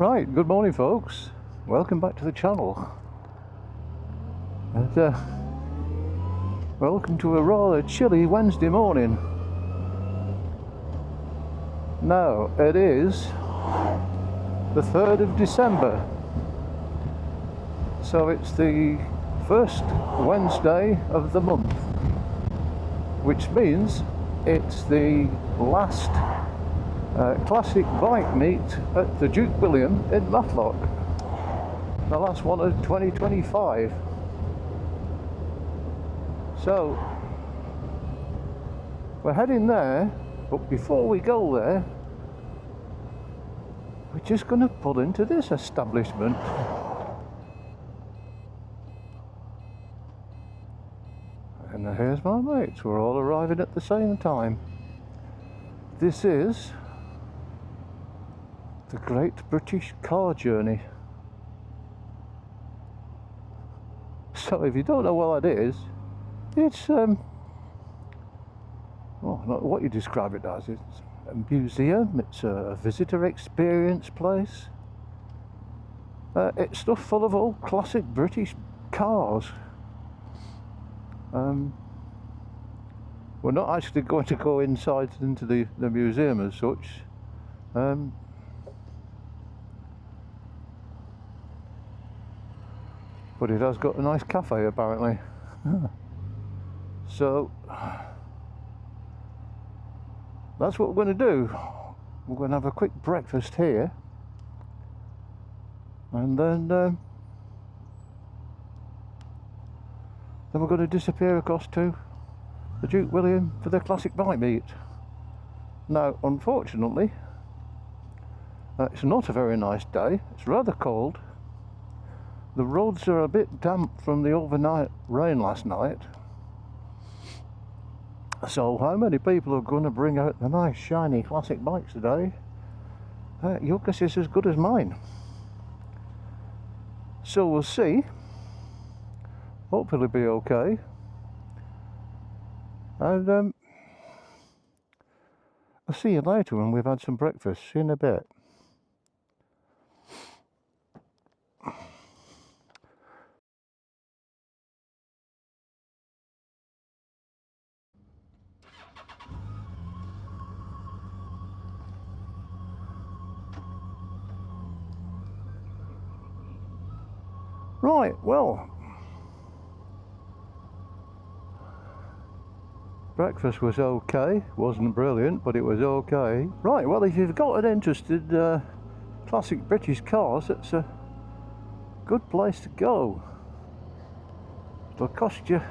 Right, good morning folks, welcome back to the channel, and welcome to a rather chilly Wednesday morning. Now it is the 3rd of December, so it's the first Wednesday of the month, which means it's the last classic bike meet at the Duke William in Matlock, the last one of 2025. So we're heading there, but before we go there, we're just going to pull into this establishment. And here's my mates, we're all arriving at the same time. This is the Great British Car Journey. So if you don't know what that is, it's not what you describe it as. It's a museum, it's a visitor experience place. It's stuff full of old classic British cars. We're not actually going to go inside into the museum as such. But it has got a nice cafe apparently. So that's what we're going to do. We're going to have a quick breakfast here, and then we're going to disappear across to the Duke William for the classic bike meet. Now unfortunately it's not a very nice day, it's rather cold. The roads are a bit damp from the overnight rain last night. So how many people are going to bring out the nice shiny classic bikes today? Your guess is as good as mine. So we'll see. Hopefully be okay. And I'll see you later when we've had some breakfast. See you in a bit. Right, well, breakfast was okay, wasn't brilliant, but it was okay. Right, well, if you've got an interest in classic British cars, it's a good place to go. It'll cost you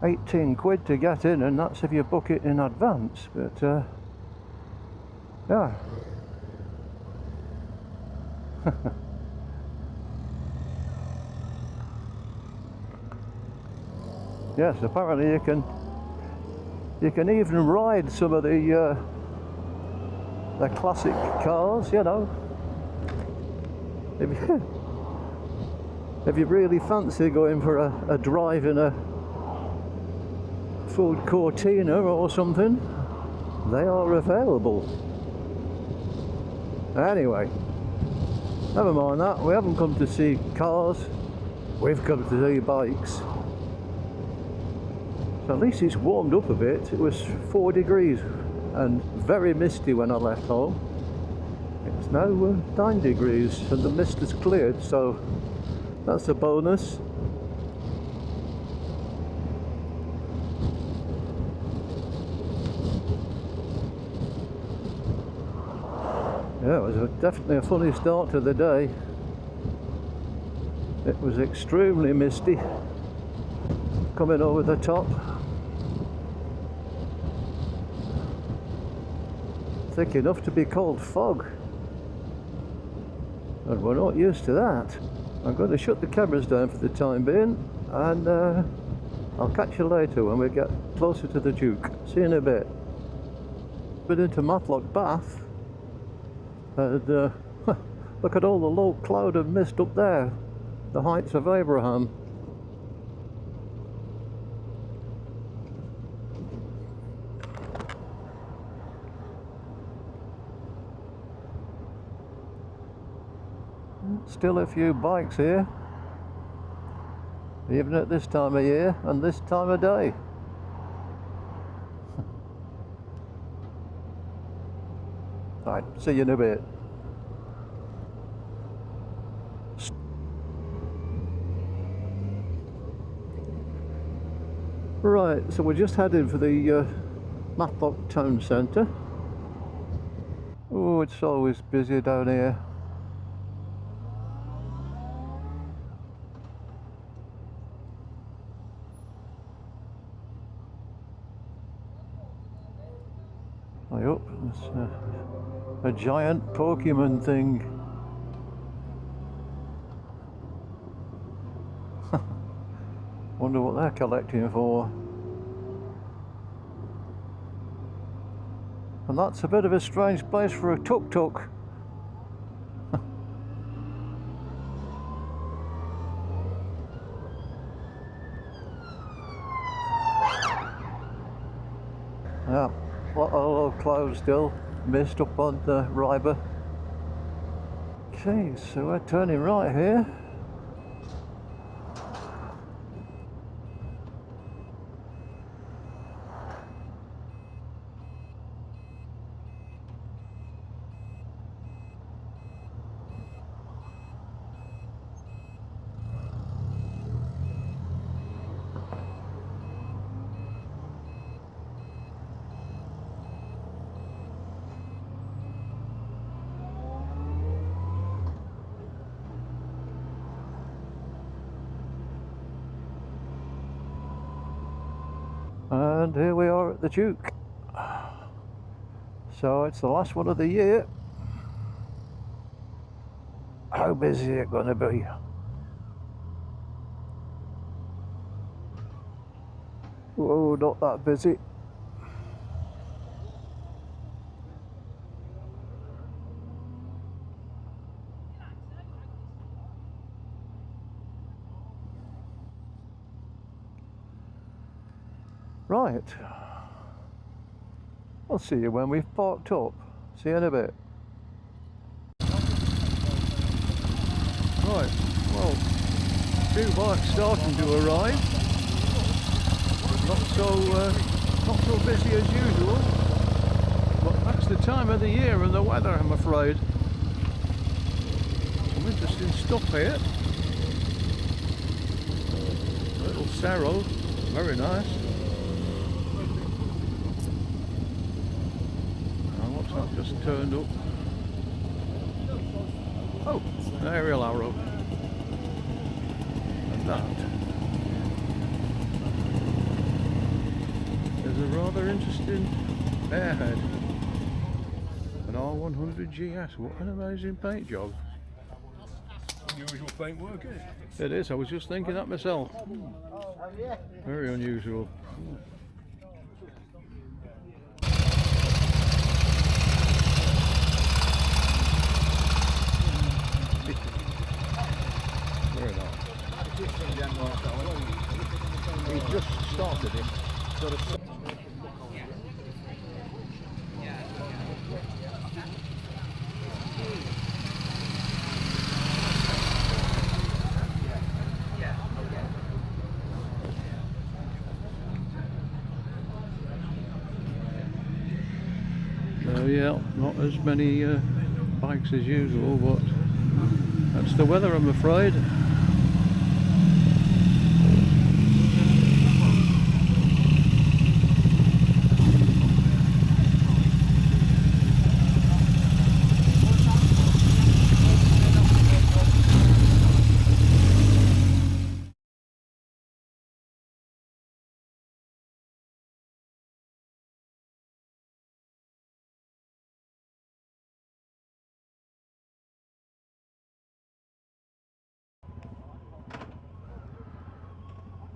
18 quid to get in, and that's if you book it in advance, but yeah. Yes, apparently you can even ride some of the classic cars, you know. If you really fancy going for a drive in a Ford Cortina or something, they are available. Anyway, never mind that, we haven't come to see cars, we've come to see bikes. So at least it's warmed up a bit. It was 4 degrees and very misty when I left home. It's now 9 degrees and the mist has cleared, so that's a bonus. Yeah, it was definitely a funny start to the day. It was extremely misty coming over the top. Thick enough to be called fog, and we're not used to that. I'm going to shut the cameras down for the time being, and I'll catch you later when we get closer to the Duke. See you in a bit. Been into Matlock Bath, and look at all the low cloud and mist up there, the Heights of Abraham. Still a few bikes here, even at this time of year and this time of day. Right, see you in a bit. Right, so we're just heading for the Matlock town centre. Oh, it's always busy down here. I hope it's a giant Pokemon thing. Wonder what they're collecting for. And that's a bit of a strange place for a tuk-tuk. Yeah, a lot of low clouds still, mist up on the Riber. Okay, so we're turning right here. And here we are at the Duke. So it's the last one of the year. How busy is it going to be? Whoa, not that busy. Right. I'll see you when we've parked up. See you in a bit. Right, well, two bikes starting to arrive. Not so busy as usual, but that's the time of the year and the weather, I'm afraid. Some interesting stuff here. Little Cerro, very nice. And what's that just turned up? Oh, an aerial arrow. And that is a rather interesting airhead. An R100 GS. What an amazing paint job. Unusual paint work, isn't it? It is, I was just thinking that myself. Very unusual. Very nice. He just started it. Sort of. So yeah, not as many bikes as usual, but that's the weather, I'm afraid.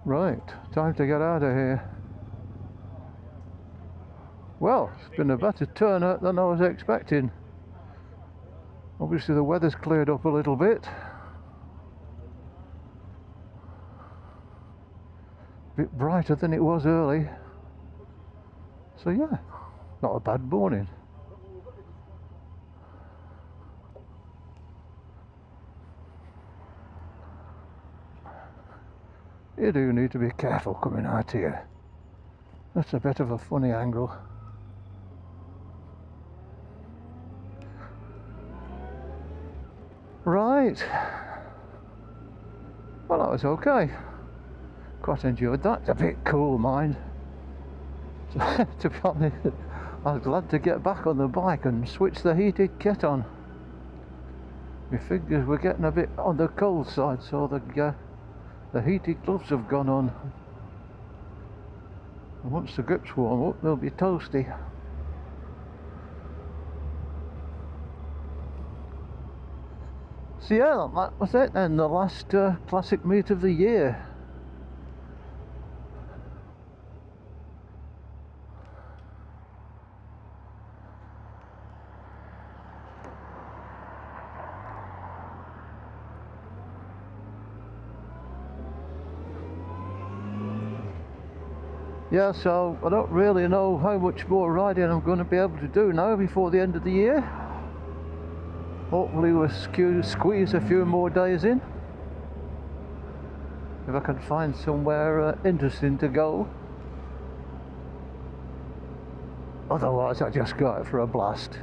Right, time to get out of here. Well, it's been a better turnout than I was expecting. Obviously the weather's cleared up a little bit. A bit brighter than it was early. So yeah, not a bad morning. You do need to be careful coming out here. That's a bit of a funny angle. Right. Well, that was okay. Quite enjoyed that. A bit cool, mind. To be honest, I was glad to get back on the bike and switch the heated kit on. My fingers were getting a bit on the cold side, so the heated gloves have gone on. And once the grips warm up, they'll be toasty. So yeah, that was it then, the last classic meet of the year. Yeah, so I don't really know how much more riding I'm going to be able to do now before the end of the year. Hopefully we'll squeeze a few more days in, if I can find somewhere interesting to go. Otherwise I just go out for a blast.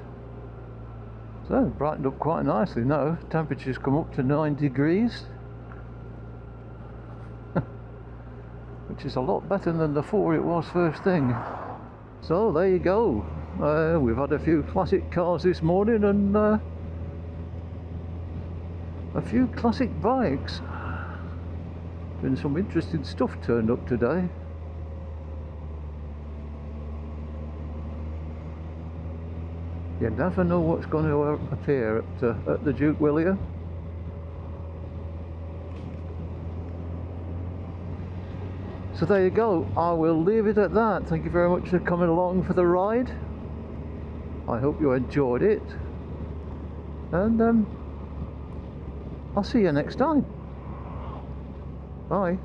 So it's brightened up quite nicely now. Temperatures come up to 9 degrees. Which is a lot better than the 4 it was first thing. So there you go. We've had a few classic cars this morning and a few classic bikes. Been some interesting stuff turned up today. You never know what's going to appear at the Duke, will you? So there you go, I will leave it at that. Thank you very much for coming along for the ride. I hope you enjoyed it. And I'll see you next time. Bye.